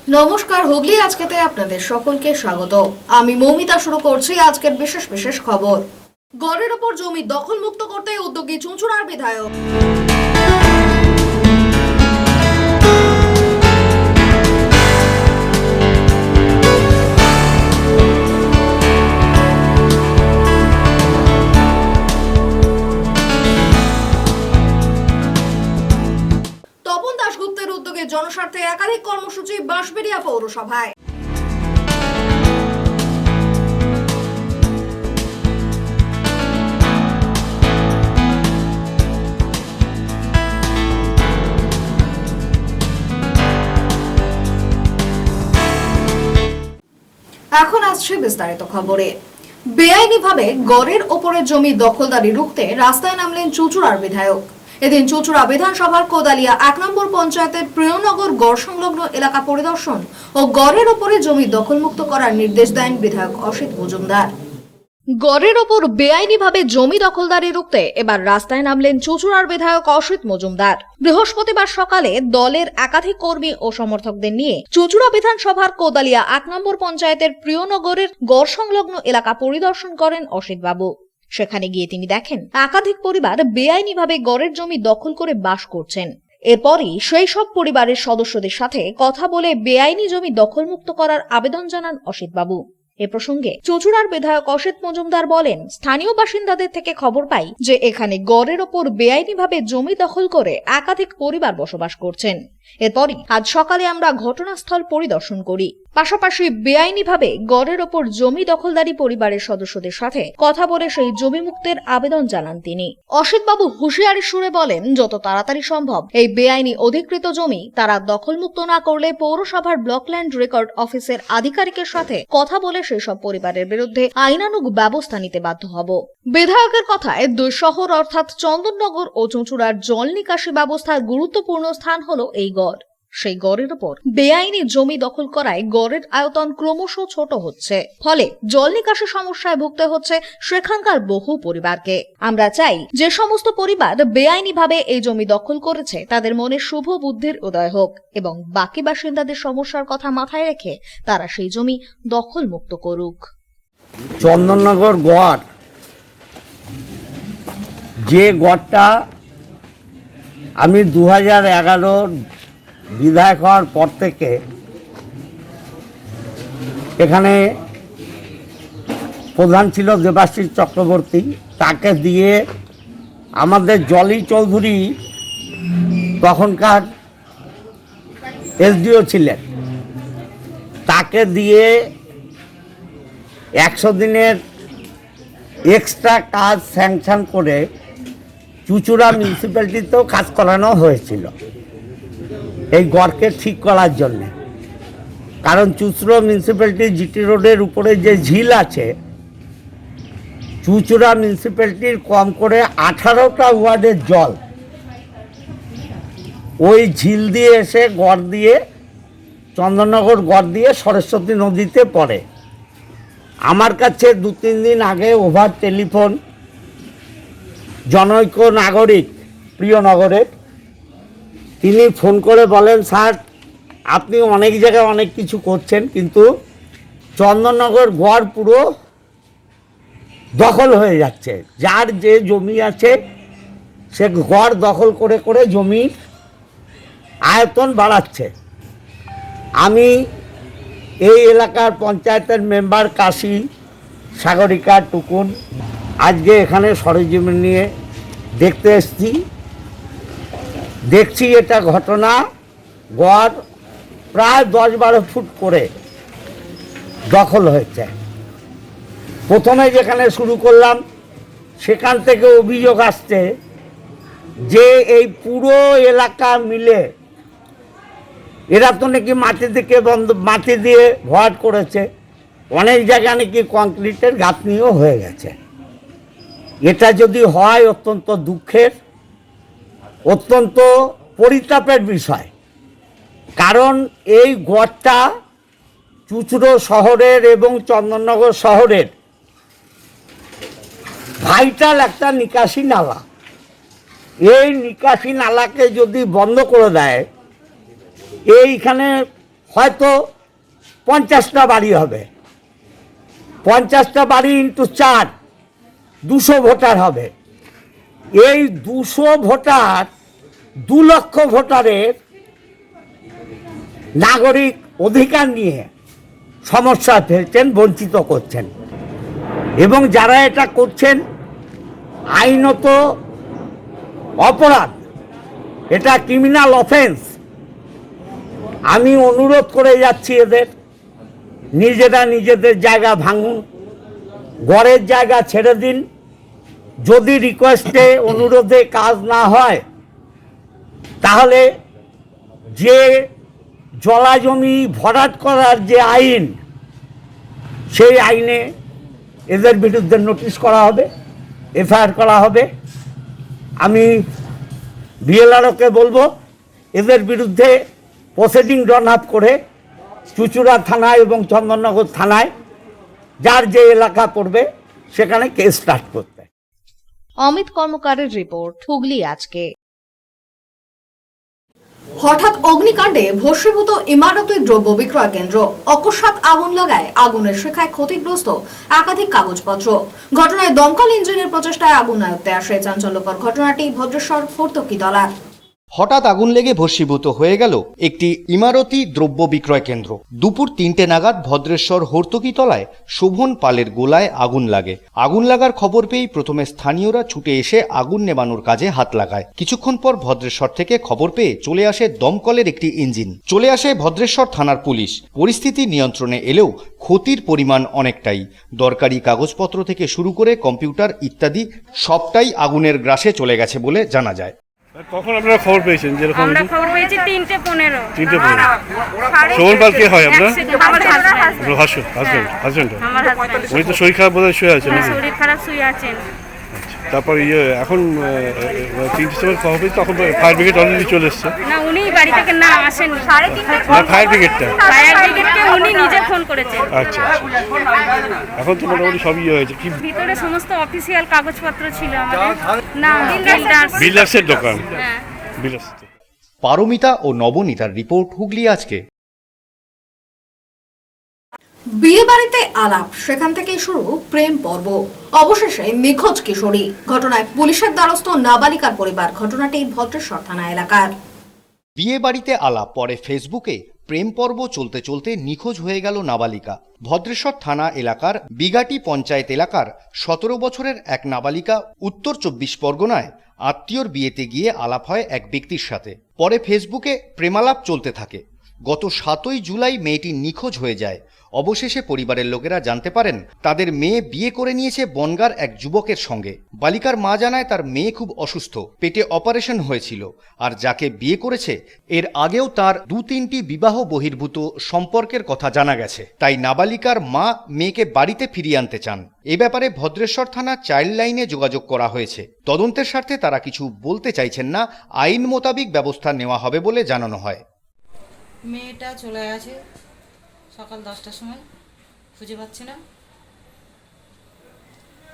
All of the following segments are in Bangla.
নমস্কার, হুগলি আজকেতে আপনাদের সকলকে স্বাগত। আমি মৌমিতা। শুরু করছি আজকের বিশেষ বিশেষ খবর। গড়ের ওপর জমি দখল মুক্ত করতে উদ্যোগী চুঁচুড়ার বিধায়ক। তপন দাশগুপ্তের উদ্যোগে জনস্বার্থে একাধিক কর্মসূচি বাঁশবেড়িয়া পৌরসভায়। এখন আসছে বিস্তারিত খবরে। বেআইনিভাবে গড়ের ওপরের জমি দখলদারি রুখতে রাস্তায় নামলেন চুঁচুড়ার বিধায়ক। এদিন চুঁচুড়া বিধানসভার কোদালিয়া ১ নম্বর পঞ্চায়েতের প্রিয়নগর গড় সংলগ্ন এলাকা পরিদর্শন ও গড়ের ওপরে জমি দখলমুক্ত করার নির্দেশ দেন বিধায়ক অসিত মজুমদার। গড়ের ওপর বেআইনিভাবে জমি দখলদারি রুখতে এবার রাস্তায় নামলেন চুঁচুড়ার বিধায়ক অসিত মজুমদার। বৃহস্পতিবার সকালে দলের একাধিক কর্মী ও সমর্থকদের নিয়ে চুঁচুড়া বিধানসভার কোদালিয়া ১ নম্বর পঞ্চায়েতের প্রিয়নগরের গড় সংলগ্ন এলাকা পরিদর্শন করেন অসিত বাবু। সেখানে গিয়ে তিনি দেখেন একাধিক পরিবার বেআইনিভাবে গড়ের জমি দখল করে বাস করছেন। এরপরই সেই সব পরিবারের সদস্যদের সাথে কথা বলে বেআইনি জমি দখলমুক্ত করার আবেদন জানান অসিত বাবু। এ প্রসঙ্গে চুঁচুড়ার বিধায়ক অসিত মজুমদার বলেন, স্থানীয় বাসিন্দাদের থেকে খবর পাই যে এখানে গড়ের ওপর বেআইনিভাবে জমি দখল করে একাধিক পরিবার বসবাস করছেন। এরপরই আজ সকালে আমরা ঘটনাস্থল পরিদর্শন করি, পাশাপাশি বেআইনিভাবে গড়ের ওপর জমি দখলদারি পরিবারের সদস্যদের সাথে কথা বলে সেই জমি মুক্তের আবেদন জানান তিনি। অসিত বাবু হুঁশিয়ারি সুরে বলেন, যত তাড়াতাড়ি সম্ভব এই বেআইনি অধিকৃত জমি তারা দখলমুক্ত না করলে পৌরসভার ব্লক ল্যান্ড রেকর্ড অফিসের আধিকারিকের সাথে কথা বলে সেই সব পরিবারের বিরুদ্ধে আইনানুগ ব্যবস্থা নিতে বাধ্য হব। বিধায়কের কথায় দুই শহর অর্থাৎ চন্দননগর ও চুঁচুড়ার জল নিকাশি ব্যবস্থার গুরুত্বপূর্ণ স্থান হলো এই গড়। সেই গড়ের উপর বেআইনি জমি দখল করায় গড়ের আয়তন ক্রমশ ছোট হচ্ছে, ফলে জল নিকাশি সমস্যায় ভুগতে হচ্ছে সেখানকার বহু পরিবারকে। আমরা চাই যে সমস্ত পরিবার বেআইনিভাবে এই জমি দখল করেছে তাদের মনে শুভ বুদ্ধির উদয় হোক এবং বাকি বাসিন্দাদের সমস্যার কথা মাথায় রেখে তারা সেই জমি দখল মুক্ত করুক। চন্দননগর গড়, যে গড়টা আমি 2011 বিধায়ক হওয়ার পর থেকে এখানে প্রধান ছিল দেবাশিস চক্রবর্তী, তাকে দিয়ে আমাদের জলি চৌধুরী তখনকার এসডিও ছিলেন, তাকে দিয়ে 100 দিনের এক্সট্রা কাজ স্যাংশন করে চুঁচুড়া মিউনিসিপ্যালিটিতেও কাজ করানো হয়েছিল এই গড়কে ঠিক করার জন্যে। কারণ চুঁচুড়া মিউনিসিপ্যালিটি জিটি রোডের উপরে যে ঝিল আছে, চুঁচুড়া মিউনিসিপ্যালিটির কম করে 18টা ওয়ার্ডের জল ওই ঝিল দিয়ে এসে গড় দিয়ে চন্দননগর গড় দিয়ে সরস্বতী নদীতে পড়ে। আমার কাছে 2-3 দিন আগে ওভার টেলিফোন জনৈক নাগরিক প্রিয়নগরের, তিনি ফোন করে বলেন, স্যার আপনি অনেক জায়গায় অনেক কিছু করছেন, কিন্তু চন্দননগর গড় পুরো দখল হয়ে যাচ্ছে। যার যে জমি আছে সে গড় দখল করে করে জমির আয়তন বাড়াচ্ছে। আমি এই এলাকার পঞ্চায়েতের মেম্বার কাশি, সাগরিকা, টুকুন আজকে এখানে সরেজমিন নিয়ে দেখতে এসেছি। দেখছি এটা ঘটনা, গড় প্রায় 10-12 ফুট করে দখল হয়েছে। প্রথমে যেখানে শুরু করলাম সেখান থেকে অভিযোগ আসছে যে এই পুরো এলাকা মিলে এরা তো নাকি মাটি দিয়ে ভরাট করেছে, অনেক জায়গায় নাকি কংক্রিটের গাঁথনিও হয়ে গেছে। এটা যদি হয় অত্যন্ত দুঃখের, অত্যন্ত পরিতাপের বিষয়। কারণ এই গড়টা চুঁচুড়ো শহরের এবং চন্দননগর শহরের ভাইটাল একটা নিকাশি নালা। এই নিকাশি নালাকে যদি বন্ধ করে দেয়, এইখানে হয়তো 50টা বাড়ি হবে, 50টা বাড়ি ইন্টু 4, 200 ভোটার হবে। এই 200 ভোটার 2 লক্ষ ভোটারের নাগরিক অধিকার নিয়ে সমস্যা ফেলছেন, বঞ্চিত করছেন। এবং যারা এটা করছেন আইনত অপরাধ, এটা ক্রিমিনাল অফেন্স। আমি অনুরোধ করে যাচ্ছি এদের নিজেরা নিজেদের জায়গা ভাঙুন, গড়ের জায়গা ছেড়ে দিন। যদি রিকোয়েস্টে অনুরোধে কাজ না হয় তাহলে যে জলা জমি ভরাট করার যে আইন, সেই আইনে এদের বিরুদ্ধে নোটিশ করা হবে, এফআইআর করা হবে। আমি বিএলআরওকে বলবো এদের বিরুদ্ধে প্রসিডিং রান আপ করে চুঁচুড়া থানায় এবং চন্দননগর থানায় যার যে এলাকা পড়বে সেখানে কেস স্টার্ট করতে। অমিত কর্মকারের রিপোর্ট, হুগলি আজকে। হঠাৎ অগ্নিকাণ্ডে ভস্মীভূত ইমারতে দ্রব্য বিক্রয় কেন্দ্র, অকস্মাৎ আগুন লাগায় আগুনের শিখায় ক্ষতিগ্রস্ত একাধিক কাগজপত্র। ঘটনায় দমকল ইঞ্জিনের প্রচেষ্টায় আগুন আয়ত্তে আসে। চাঞ্চল্যকর ঘটনাটি ভদ্রেশ্বর হর্তকিতলার। হঠাৎ আগুন লেগে ভস্মীভূত হয়ে গেল একটি ইমারতি দ্রব্য বিক্রয় কেন্দ্র। দুপুর 3টে নাগাদ ভদ্রেশ্বর হর্তকিতলায় শোভন পালের গোলায় আগুন লাগে। আগুন লাগার খবর পেয়েই প্রথমে স্থানীয়রা ছুটে এসে আগুন নেভানোর কাজে হাত লাগায়। কিছুক্ষণ পর ভদ্রেশ্বর থেকে খবর পেয়ে চলে আসে দমকলের একটি ইঞ্জিন, চলে আসে ভদ্রেশ্বর থানার পুলিশ। পরিস্থিতি নিয়ন্ত্রণে এলেও ক্ষতির পরিমাণ অনেকটাই। দরকারি কাগজপত্র থেকে শুরু করে কম্পিউটার ইত্যাদি সবটাই আগুনের গ্রাসে চলে গেছে বলে জানা যায়। কখন আপনারা খবর পেয়েছেন? যেরকম আমরা খবর পেয়েছি 3:15। 3:15। শোভন পাল কে হয় আপনার? আমার হাজবেন্ড। আমার হাজবেন্ড। উনি তো শরীর খারাপ বোধহয় শুয়ে আছেন। শরীর খারাপ শুয়ে আছেন। তারপর এখন 3টের সময় খবর পেয়েছি, তখন ফায়ার ব্রিগেড অলরেডি চলে এসছে। না, উনি বাড়ি থেকে না আসেন। 3:30 ফায়ার ব্রিগেডটা উনি নিজে ফোন করেছেন। আচ্ছা, এখন তো মোটামুটি সবই হয়েছে। কি ভিতরে সমস্ত অফিসিয়াল কাগজপত্র ছিল আমাদের। না, বিল্ডার্সের দোকান। হ্যাঁ। বিল্ডার্স। পারমিতা ও নবনীতার রিপোর্ট, হুগলি আজকে। বিয়ে বাড়িতে আলাপ, সেখান থেকে শুরু প্রেম পর্ব, অবশেষে নিখোঁজ কিশোরী। ঘটনায় পুলিশের দ্বারস্থ নাবালিকার পরিবার। ঘটনাটি ভদ্রেশ্বর থানা এলাকার। বিয়ে বাড়িতে আলাপ, পরে ফেসবুকে প্রেম পর্ব চলতে চলতে নিখোঁজ হয়ে গেল নাবালিকা। ভদ্রেশ্বর থানা এলাকার বিগাটি পঞ্চায়েত এলাকার 17 বছরের এক নাবালিকা উত্তর 24 পরগনায় আত্মীয়র বিয়েতে গিয়ে আলাপ হয় এক ব্যক্তির সাথে। পরে ফেসবুকে প্রেমালাপ চলতে থাকে। গত 7ই জুলাই মেয়েটি নিখোঁজ হয়ে যায়। অবশেষে পরিবারের লোকেরা জানতে পারেন তাদের মেয়ে বিয়ে করে নিয়েছে বনগাঁর এক যুবকের সঙ্গে। বালিকার মা জানায় তার মেয়ে খুব অসুস্থ, পেটে অপারেশন হয়েছিল, আর যাকে বিয়ে করেছে এর আগেও তার 2-3টি বিবাহ বহির্ভূত সম্পর্কের কথা জানা গেছে। তাই নাবালিকার মা মেয়েকে বাড়িতে ফিরিয়ে আনতে চান। এ ব্যাপারে ভদ্রেশ্বর থানা চাইল্ড লাইনে যোগাযোগ করা হয়েছে। তদন্তের স্বার্থে তারা কিছু বলতে চাইছেন না। আইন মোতাবিক ব্যবস্থা নেওয়া হবে বলে জানানো হয়। মেয়েটা চলে গেছে সকাল 10টার সময়, খুঁজে পাচ্ছি না।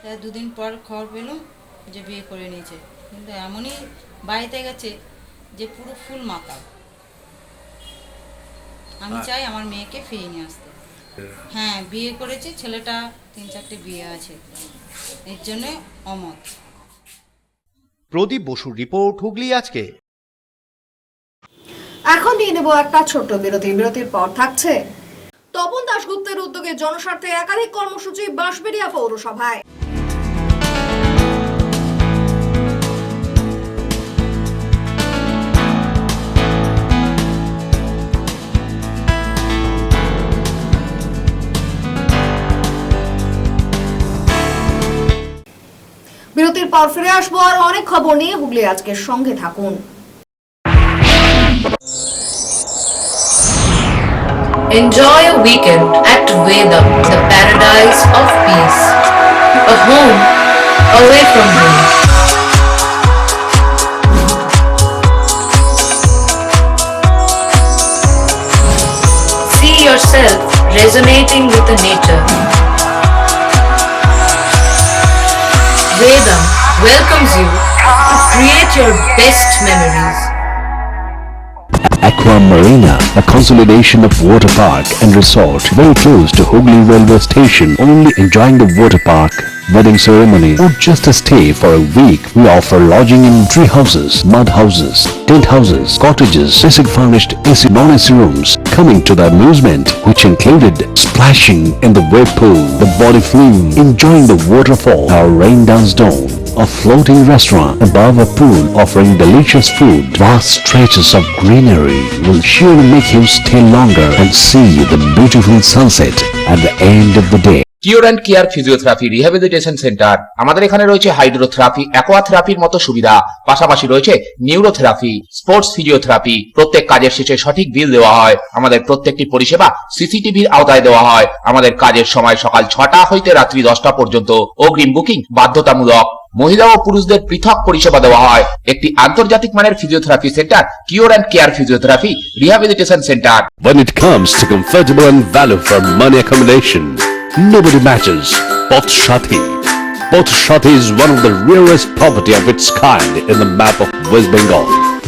তাই 2 দিন পর খবর পেলাম যে বিয়ে করে নিয়েছে, কিন্তু এমনই বাড়িতে গেছে যে পুরো ফুল মাতাল। আমি চাই আমার মেয়েকে ফিরিয়ে নিয়ে আসতে। হ্যাঁ, বিয়ে করেছে, ছেলেটা 3-4টে বিয়ে আছে, এর জন্যে অমত। প্রদীপ বসুর রিপোর্ট, হুগলি আজকে। এখন নিয়ে নেব একটা ছোট্ট বিরতি। বিরতির পর থাকছে তপন দাশগুপ্তের উদ্যোগে জনস্বার্থে একাধিক কর্মসূচি বাঁশবেড়িয়া পৌরসভায়। বিরতির পর ফিরে আসবো আর অনেক খবর নিয়ে। হুগলি আজকের সঙ্গে থাকুন। Enjoy a weekend at Vedam, the paradise of peace. A home away from home. See yourself resonating with the nature. Vedam welcomes you to create your best memories. Aqua Marina, a consolidation of water park and resort very close to Hooghly railway station. Only enjoying the water park, wedding ceremony or just a stay for a week. We offer lodging in tree houses, mud houses, tent houses, cottages, basic furnished AC non-AC rooms. Coming to the amusement which included splashing in the wave pool, the body flume, enjoying the waterfall, our rain dance dome, a floating restaurant above a pool offering delicious food. Vast stretches of greenery will surely make you stay longer and see the beautiful sunset at the end of the day. Cure and care physiotherapy rehabilitation centre. আমাদের এখানে রয়েছে হাইড্রোথেরাপি, অ্যাকোয়াথেরাপির মতো সুবিধা, পাশাপাশি রয়েছে নিউরোথেরাপি, স্পোর্টস ফিজিওথেরাপি। প্রত্যেক কাজের শেষে সঠিক বিল দেওয়া হয়। আমাদের প্রত্যেকটি পরিষেবা সিসিটিভির আওতায় দেওয়া হয়। আমাদের কাজের সময় সকাল 6টা হইতে রাত্রি 10টা পর্যন্ত। অগ্রিম বুকিং বাধ্যতামূলক। মহিলা ও পুরুষদের পৃথক পরিষেবা দেওয়া হয়। একটি আন্তর্জাতিক মানের physiotherapy centre cure and care physiotherapy rehabilitation centre. When it comes to comfortable and value for money accommodation, nobody matches Poth Shati. Poth Shati is one of the rarest property of its kind in the map of West Bengal,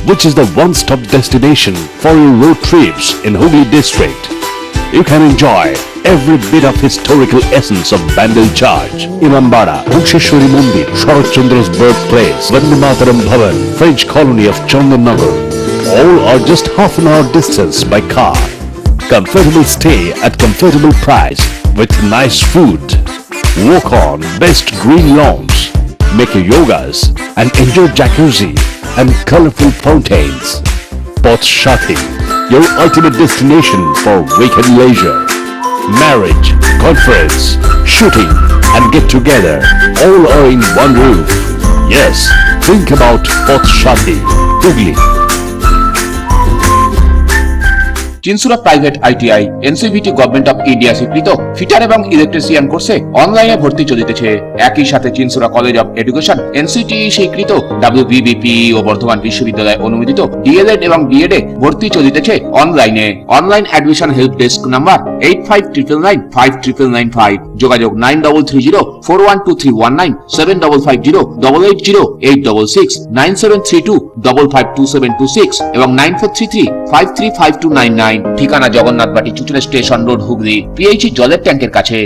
which is the one-stop destination for your road trips in Hooghly district. You can enjoy every bit of historical essence of Bandel Church, Imambara, Bhuksheshwari Mandir, Sharat Chandra's birthplace, Vande Mataram Bhavan, French colony of Chandannagar. All are just half an hour distance by car. Comfortable stay at comfortable price with nice food. Walk on best green lawns, make your yogas and enjoy jacuzzi and colorful fountains. Poth Shati, your ultimate destination for weekend leisure. Marriage, conference, shooting and get together all are in one roof. Yes, think about Poth Shati, Hooghly. Chinsurah private ITI NCVT government of India স্বীকৃত ফিটার এবং ইলেকট্রিশিয়ান কোর্সে অনলাইনে ভর্তি চলিতেছে। একই সাথে Chinsurah college of education NCT স্বীকৃত WBBP ও বর্ধমান বিশ্ববিদ্যালয় অনুমোদিত ডিএলএড এবং বিএড এ ভর্তি চলিতেছে অনলাইনে। Online admission help desk number 8599959995, যোগাযোগ 9330412319, 7550880866, 9732552726 এবং 9433535299। ঠিকানা Jagannathbati Chuchura station road, Hooghly, PHE জলের ট্যাঙ্কের কাছে।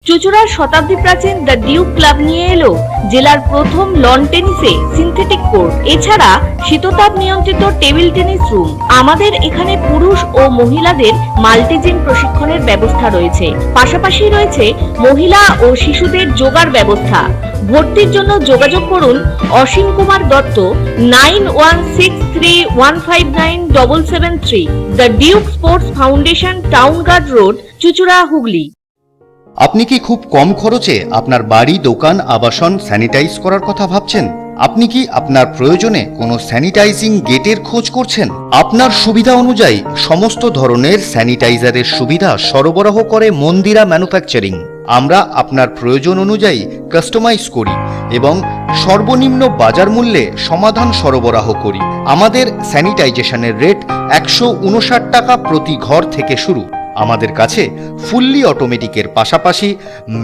চুচুড়ার শতাব্দী প্রাচীন দ্য ডিউক ক্লাব নিয়ে এলো জেলার প্রথম লন টেনিসে সিনথেটিক কোর্ট, এছাড়া শীততাপ নিয়ন্ত্রিত টেবিল টেনিস রুম। আমাদের এখানে পুরুষ ও মহিলাদের মাল্টিজিম প্রশিক্ষণের ব্যবস্থা রয়েছে। পাশাপাশি রয়েছে মহিলা ও শিশুদের যোগার ব্যবস্থা। ভর্তির জন্য যোগাযোগ করুন Asim Kumar Dutta 9163159773, the Duke sports foundation, town guard road, Chuchura, Hooghly. আপনি কি খুব কম খরচে আপনার বাড়ি, দোকান, আবাসন স্যানিটাইজ করার কথা ভাবছেন? আপনি কি আপনার প্রয়োজনে কোনো স্যানিটাইজিং গেটের খোঁজ করছেন? আপনার সুবিধা অনুযায়ী সমস্ত ধরনের স্যানিটাইজারের সুবিধা সরবরাহ করে মন্দিরা ম্যানুফ্যাকচারিং। আমরা আপনার প্রয়োজন অনুযায়ী কাস্টমাইজ করি এবং সর্বনিম্ন বাজার মূল্যে সমাধান সরবরাহ করি। আমাদের স্যানিটাইজেশনের রেট 159 টাকা প্রতি ঘর থেকে শুরু। আমাদের কাছে ফুললি অটোমেটিকের পাশাপাশি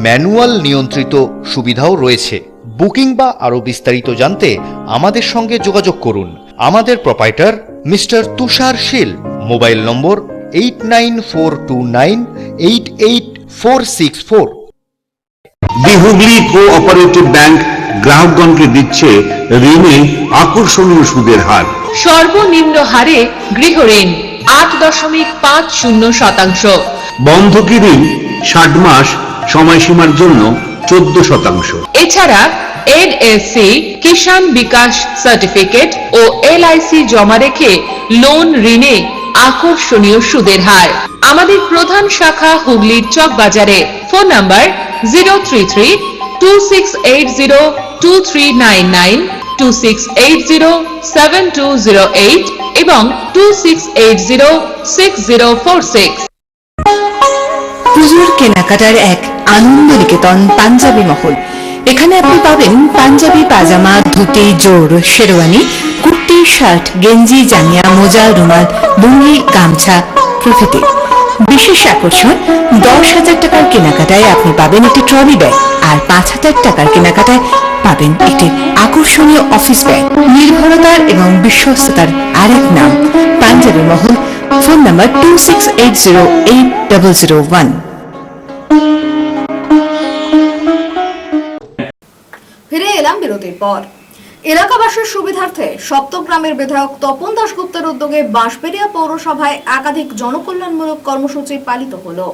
ম্যানুয়াল নিয়ন্ত্রিত সুবিধাও রয়েছে। বুকিং বা আরও বিস্তারিত জানতে আমাদের সঙ্গে যোগাযোগ করুন। আমাদের প্রোপাইটার মিস্টার তুষার শীল, মোবাইল নম্বর 8942988464। দি হুগলি কোঅপারেটিভ ব্যাংক গ্রাহকগণকে দিচ্ছে ঋণে আকর্ষণীয় সুদের হার। সর্বনিম্ন হারে গৃহ ঋণ 8.50%। বন্ধকি ঋণ 60 মাস সময়সীমার জন্য 14%। এছাড়া এনএসসি, কিষাণ বিকাশ সার্টিফিকেট ও এলআইসি জমা রেখে লোন ঋণে আকর্ষণীয় সুদের হার। আমাদের প্রধান শাখা হুগলির চক বাজারে। ফোন নাম্বার 03326802399, 26807208 এবং 26806046। পুজোর কেনাকাটার এক আনন্দ নিকেতন পাঞ্জাবি মহল। এখানে আপনি পাবেন পাঞ্জাবি, পাজামা, ধুতি, জোর, শেরওয়ানি, কুর্তি, শার্ট, গেঞ্জি, জামিয়া, মোজা, রুমাল, লুঙ্গি, গামছা প্রভৃতি। বিশেষ আকর্ষণ, 10,000 টাকার কেনাকাটায় আপনি পাবেন একটি ট্রলি ব্যাগ, আর 5,000 টাকার কেনাকাটায় পাবেন একটি আকর্ষণীয় অফিস ব্যাগ। নির্ভরতার এবং বিশ্বস্ততার আরেক নাম পাঞ্জাবি মহল। Phone number 26808001। ফিরে এলাম বিরতির পর। এলাকাবাসীর সুবিধার্থে সপ্তগ্রামের বিধায়ক তপন দাশগুপ্তের উদ্যোগে বাঁশবেড়িয়া পৌরসভায় একাধিক জনকল্যাণমূলক কর্মসূচি পালিত হলো।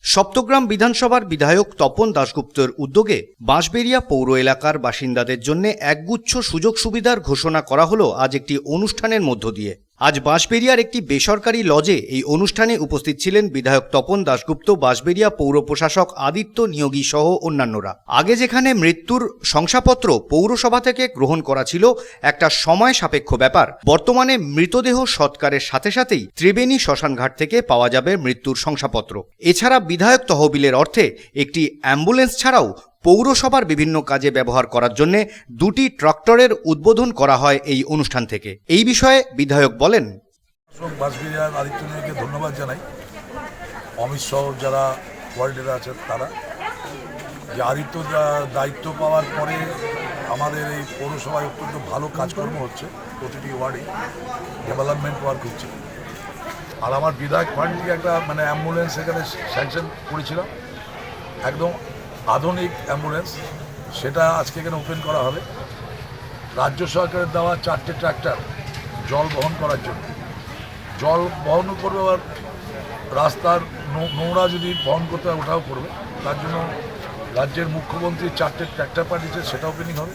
সপ্তগ্রাম বিধানসভার বিধায়ক তপন দাশগুপ্তের উদ্যোগে বাঁশবেড়িয়া পৌর এলাকার বাসিন্দাদের জন্য একগুচ্ছ সুযোগ সুবিধার ঘোষণা করা হলো আজ একটি অনুষ্ঠানের মধ্য দিয়ে। আজ বাঁশবেড়িয়ার একটি বেসরকারি লজে এই অনুষ্ঠানে উপস্থিত ছিলেন বিধায়ক তপন দাশগুপ্ত, বাঁশবেড়িয়া পৌর প্রশাসক আদিত্য নিয়োগী সহ অন্যান্যরা। আগে যেখানে মৃত্যুর শংসাপত্র পৌরসভা থেকে গ্রহণ করা ছিল একটা সময় সাপেক্ষ ব্যাপার, বর্তমানে মৃতদেহ সৎকারের সাথে সাথেই ত্রিবেণী শ্মশানঘাট থেকে পাওয়া যাবে মৃত্যুর শংসাপত্র। এছাড়া বিধায়ক তহবিলের অর্থে একটি অ্যাম্বুলেন্স ছাড়াও পৌরসভার বিভিন্ন কাজে ব্যবহার করার জন্য 2টি ট্রাক্টরের উদ্বোধন করা হয় এই অনুষ্ঠান থেকে। এই বিষয়ে বিধায়ক বলেন, বাঁশবেড়িয়ার আদিত্য নিয়োগকে ধন্যবাদ জানাই, অমিত সহ যারা ওয়ার্ডেরা আছেন তারা, যে আদিত্য দায়িত্ব পাওয়ার পরে আমাদের এই পৌরসভায় অত্যন্ত ভালো কাজকর্ম হচ্ছে, প্রতিটি ওয়ার্ডে ডেভেলপমেন্ট ওয়ার্ক হচ্ছে। আর আমার বিধায়ক ফান্ড থেকে একটা অ্যাম্বুলেন্স এখানে স্যাংশন করেছিলাম, একদম আধুনিক অ্যাম্বুলেন্স, সেটা আজকে এখানে ওপেন করা হবে। রাজ্য সরকারের দেওয়া 4টে ট্রাক্টর জল বহন করার জন্য, জল বহন করবে, আবার রাস্তার নোংরা যদি বহন করতে হয় ওটাও করবে। তার জন্য রাজ্যের মুখ্যমন্ত্রী 4টে ট্রাক্টর পাঠিয়েছে, সেটা ওপেনিং হবে।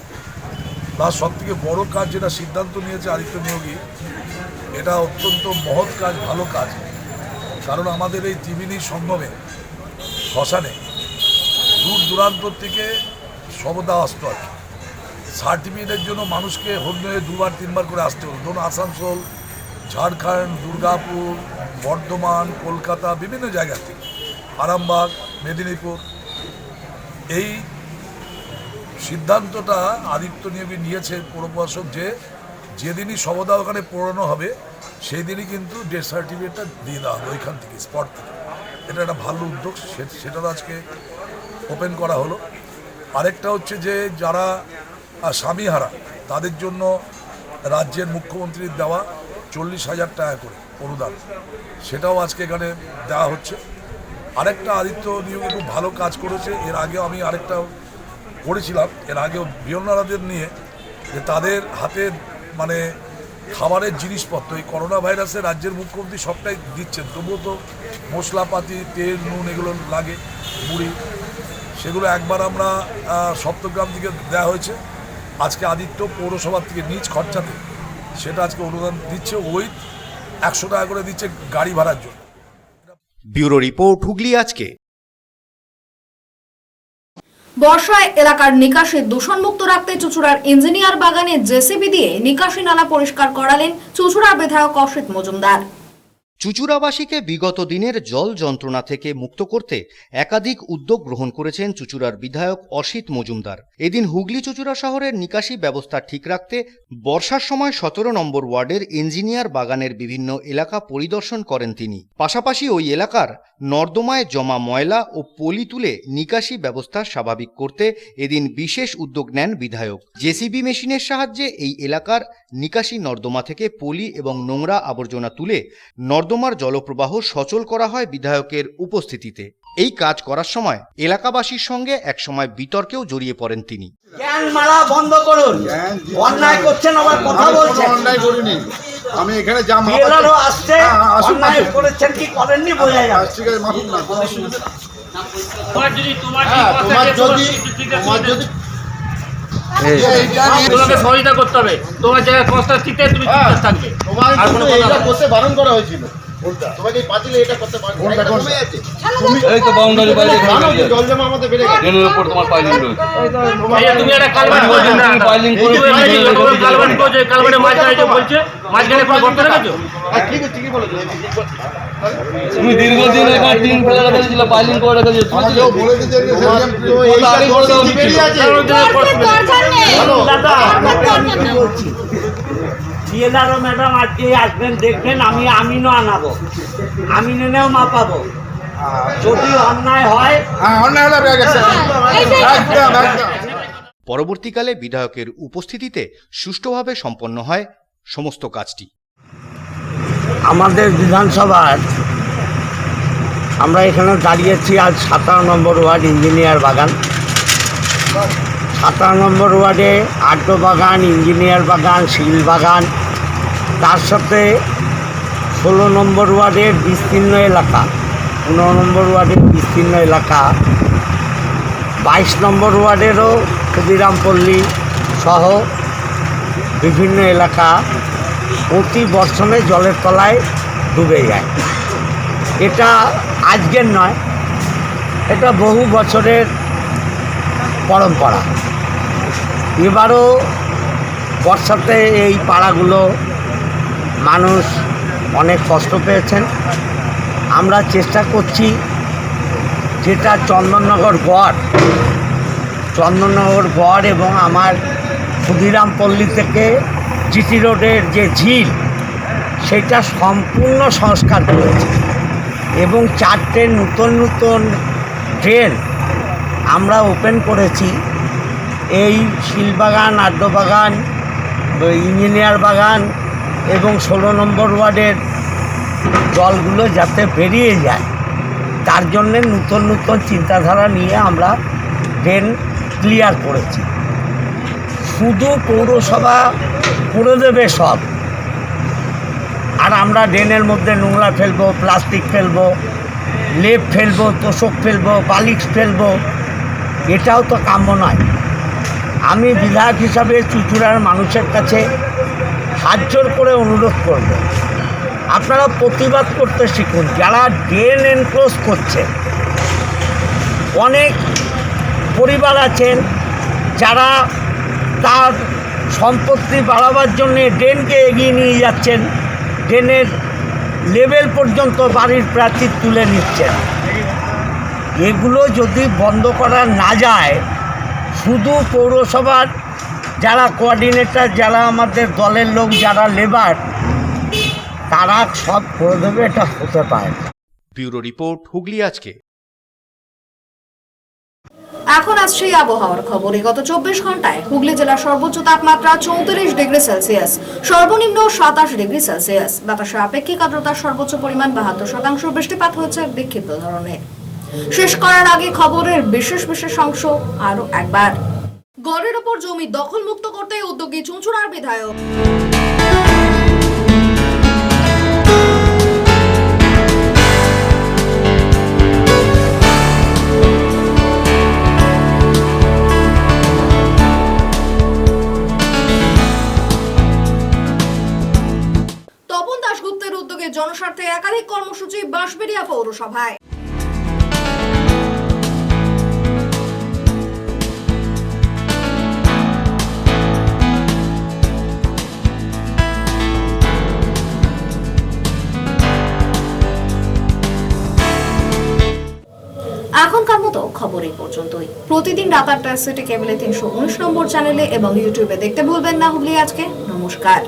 প্লাস সবথেকে বড় কাজ যেটা সিদ্ধান্ত নিয়েছে আদিত্য নিয়োগী, এটা অত্যন্ত মহৎ কাজ, ভালো কাজ। কারণ আমাদের এই ত্রিবেণী সঙ্গমে শ্মশানে দূর দূরান্ত থেকে শবদাহ আসতো আর কি। সার্টিফিকেটের জন্য মানুষকে হয়ে 2বার 3বার করে আসতে হতো। ধরুন আসানসোল, ঝাড়খণ্ড, দুর্গাপুর, বর্ধমান, কলকাতা, বিভিন্ন জায়গা থেকে, আরামবাগ, মেদিনীপুর। এই সিদ্ধান্তটা আদিত্য নিয়োগী নিয়েছে পৌরপ্রশাসক, যে যেদিনই শবদাহ ওখানে পোড়ানো হবে সেই দিনই কিন্তু ডেথ সার্টিফিকেটটা দিয়ে দেওয়া হবে ওইখান থেকে, স্পট থেকে। এটা একটা ভালো উদ্যোগ, সেটাও আজকে ওপেন করা হলো। আরেকটা হচ্ছে যে যারা স্বামীহারা তাদের জন্য রাজ্যের মুখ্যমন্ত্রীর দেওয়া 40,000 টাকা করে অনুদান, সেটাও আজকে এখানে দেওয়া হচ্ছে। আরেকটা আদিত্য নিয়োগে খুব ভালো কাজ করেছে, এর আগেও আমি আরেকটা করেছিলাম, এর আগেও বিয়ন্নারাদের নিয়ে, যে তাদের হাতে খাবারের জিনিসপত্র, এই করোনা ভাইরাসে রাজ্যের মুখ্যমন্ত্রী সবটাই দিচ্ছেন, তবুও তো মশলাপাতি, তেল, নুন এগুলো লাগে, মুড়ি, সেগুলো একবার আমরা সপ্তগ্রাম থেকে দেওয়া হয়েছে। আজকে আদিত্য পৌরসভার থেকে নিজ খরচাতে সেটা আজকে অনুদান দিচ্ছে, ওই 100 টাকা করে দিচ্ছে গাড়ি ভাড়ার জন্য। ব্যুরো রিপোর্ট, হুগলি আজকে। বর্ষায় এলাকার নিকাশি দূষণমুক্ত রাখতে চুঁচুড়ার ইঞ্জিনিয়ার বাগানে জেসিবি দিয়ে নিকাশি নালা পরিষ্কার করালেন চুঁচুড়ার বিধায়ক অসিত মজুমদার। চুঁচুড়াবাসীকে বিগত দিনের জল যন্ত্রণা থেকে মুক্ত করতে একাধিক উদ্যোগ গ্রহণ করেছেন চুঁচুড়ার বিধায়ক অসিত মজুমদার। এদিন হুগলি চুঁচুড়া শহরের নিকাশি ব্যবস্থা ঠিক রাখতে বর্ষার সময় 17 নম্বর ওয়ার্ডের ইঞ্জিনিয়ার বাগানের বিভিন্ন এলাকা পরিদর্শন করেন তিনি। পাশাপাশি ওই এলাকার নর্দমায় জমা ময়লা ও পলি তুলে নিকাশি ব্যবস্থা স্বাভাবিক করতে এদিন বিশেষ উদ্যোগ নেন বিধায়ক। জেসিবি মেশিনের সাহায্যে এই এলাকার নিকাশি নর্দমা থেকে পলি এবং নোংরা আবর্জনা তুলে নর্দমার জলপ্রবাহ সচল করা হয় বিধায়কের উপস্থিতিতে। এই কাজ করার সময় এলাকাবাসীর সঙ্গে একসময় বিতর্কেও জড়িয়ে পড়েন তিনি। জ্ঞান মারা বন্ধ করুন, অন্যায় করছেন, আবার কথা বলছেন। অন্যায় করিনি, আমি এখানে যা আসছে, অন্যায় করেছেন কি করেননি বোঝা যাবে। ঠিক আছে, মাফুন না, তোমাকে সহযোগিতা করতে হবে, তোমার জায়গায় কনস্ট্রাকশনে তুমি থাকবে। আর কোনো কথা করতে বারণ করা হয়েছিল, তোমাকে পাতিলে এটা করতে পারবে না। তুমি এই তো বাউন্ডারি বাইরে জল জমা আমাদের বেড়ে গেছে, এর উপর তোমার পাইলিং রয়েছে। তুমি একটা কালভার্ট করছো না, পাইলিং করে কালভার্ট করছো, কালভার্টে মাছ গাড়ি বলছে, মাঝখানে কোনো গর্ত রেখেছো? ঠিকই বলেছো। তুমি দীর্ঘদিন এখানে টিন ফেলে রেখেছিল, পাইলিং করে রেখেছো, আমাকেও বলেছে যে তো আগে করে দেওয়া উচিত ছিল। ডিএলআরও ম্যাডাম আজকে আসবেন, দেখবেন, আমি আমিনও আনাবো, আমিন এনেও মাপাবো, যদি অন্যায় হয়। পরবর্তীকালে বিধায়কের উপস্থিতিতে সুষ্ঠুভাবে সম্পন্ন হয় সমস্ত কাজটি। আমাদের বিধানসভার আমরা এখানে দাঁড়িয়েছি আজ 17 নম্বর ওয়ার্ড ইঞ্জিনিয়ার বাগান। 17 নম্বর ওয়ার্ডে আড্ড বাগান, ইঞ্জিনিয়ার বাগান, শিল বাগান, তার সাথে 16 নম্বর ওয়ার্ডের বিস্তীর্ণ এলাকা, 15 নম্বর ওয়ার্ডের বিস্তীর্ণ এলাকা, 22 নম্বর ওয়ার্ডেরও ক্ষুদিরামপল্লী সহ বিভিন্ন এলাকা প্রতি বর্ষণে জলের তলায় ডুবে যায়। এটা আজকের নয়, এটা বহু বছরের পরম্পরা। এবারও বর্ষাতে এই পাড়াগুলো মানুষ অনেক কষ্ট পেয়েছেন। আমরা চেষ্টা করছি যেটা চন্দননগর গড় এবং আমার ক্ষুদিরামপল্লী থেকে জিটি রোডের যে ঝিল সেটা সম্পূর্ণ সংস্কার করেছে এবং 4টে নতুন ড্রেন আমরা ওপেন করেছি। এই শিলবাগান, আড্ডবাগান, ইঞ্জিনিয়ার বাগান এবং 16 নম্বর ওয়ার্ডের জলগুলো যাতে বেরিয়ে যায় তার জন্যে নতুন চিন্তাধারা নিয়ে আমরা ড্রেন ক্লিয়ার করেছি। শুধু পৌরসভা করে দেবে সব, আর আমরা ড্রেনের মধ্যে নোংরা ফেলবো, প্লাস্টিক ফেলবো, লেপ ফেলবো, তোষক ফেলবো, বালিশ ফেলবো, এটাও তো কাম্য নয়। আমি বিধায়ক হিসাবে চুঁচুড়ার মানুষের কাছে হাত জোর করে অনুরোধ করব, আপনারা প্রতিবাদ করতে শিখুন। যারা ড্রেন এনক্লোজ করছে, অনেক পরিবার আছেন যারা তার সম্পত্তি বাড়াবার জন্যে ড্রেনকে এগিয়ে নিয়ে যাচ্ছেন, ড্রেনের লেভেল পর্যন্ত বাড়ির প্রাচীর তুলে নিচ্ছেন। এগুলো যদি বন্ধ করা না যায়, শুধু পৌরসভার যারা কোঅর্ডিনেটর, যারা আমাদের দলের লোক, যারা লেবার, তারা সব করে দেবে, এটা হতে পারে না। ব্যুরো রিপোর্ট, হুগলি আজকে। এখন আসছে আবহাওয়ার খবরে। গত 24 ঘন্টায় হুগলি জেলার সর্বোচ্চ তাপমাত্রা 34 ডিগ্রি সেলসিয়াস, সর্বনিম্ন 27 ডিগ্রি সেলসিয়াস। বাতাসের আপেক্ষিক আর্দ্রতার সর্বোচ্চ পরিমাণ 72%। বৃষ্টিপাত হয়েছে বিক্ষিপ্ত ধরনের। শেষ করার আগে খবরের বিশেষ অংশ আরো একবার। গড়ের ওপর জমি দখল মুক্ত করতে উদ্যোগী চুঁচুড়ার বিধায়ক। তপন দাশগুপ্তের উদ্যোগে জনস্বার্থে একাধিক কর্মসূচি বাঁশবেড়িয়া পৌরসভায়। এখনকার মতো খবর এই পর্যন্তই। প্রতিদিন রাত 8টায় সিটি কেবলে 319 নম্বর চ্যানেলে এবং ইউটিউবে দেখতে ভুলবেন না হুগলি আজকে। নমস্কার।